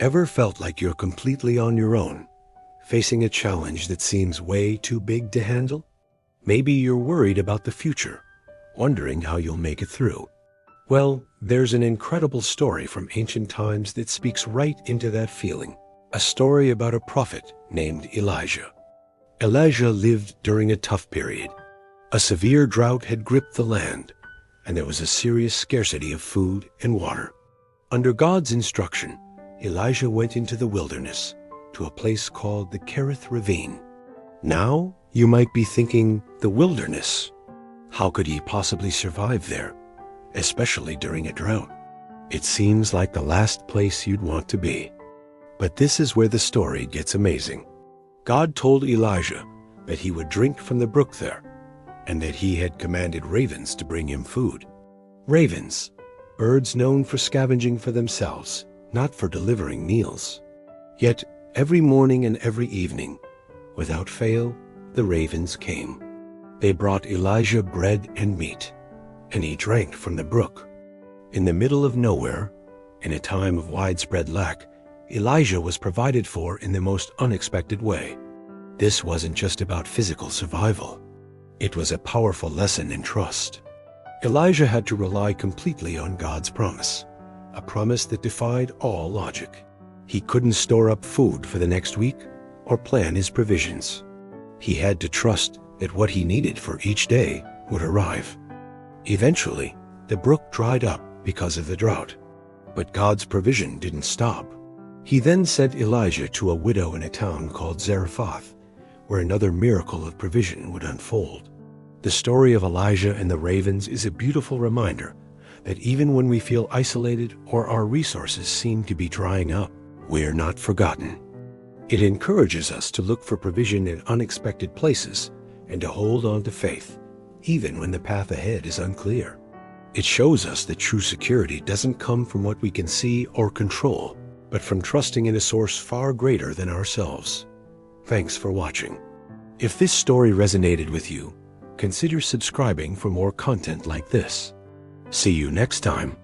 Ever felt like you're completely on your own, facing a challenge that seems way too big to handle? Maybe you're worried about the future, wondering how you'll make it through. Well, there's an incredible story from ancient times that speaks right into that feeling. A story about a prophet named Elijah. Elijah lived during a tough period. A severe drought had gripped the land, and there was a serious scarcity of food and water. Under God's instruction, Elijah went into the wilderness, to a place called the Kerith Ravine. Now, you might be thinking, the wilderness? How could he possibly survive there, especially during a drought? It seems like the last place you'd want to be. But this is where the story gets amazing. God told Elijah that he would drink from the brook there, and that he had commanded ravens to bring him food. Ravens, birds known for scavenging for themselves, not for delivering meals. Yet every morning and every evening, without fail, the ravens came. They brought Elijah bread and meat, and he drank from the brook. In the middle of nowhere, in a time of widespread lack, Elijah was provided for in the most unexpected way. This wasn't just about physical survival. It was a powerful lesson in trust. Elijah had to rely completely on God's promise, a promise that defied all logic. He couldn't store up food for the next week or plan his provisions. He had to trust that what he needed for each day would arrive. Eventually, the brook dried up because of the drought, but God's provision didn't stop. He then sent Elijah to a widow in a town called Zarephath, where another miracle of provision would unfold. The story of Elijah and the ravens is a beautiful reminder that even when we feel isolated or our resources seem to be drying up, we're not forgotten. It encourages us to look for provision in unexpected places and to hold on to faith, even when the path ahead is unclear. It shows us that true security doesn't come from what we can see or control, but from trusting in a source far greater than ourselves. Thanks for watching. If this story resonated with you, consider subscribing for more content like this. See you next time.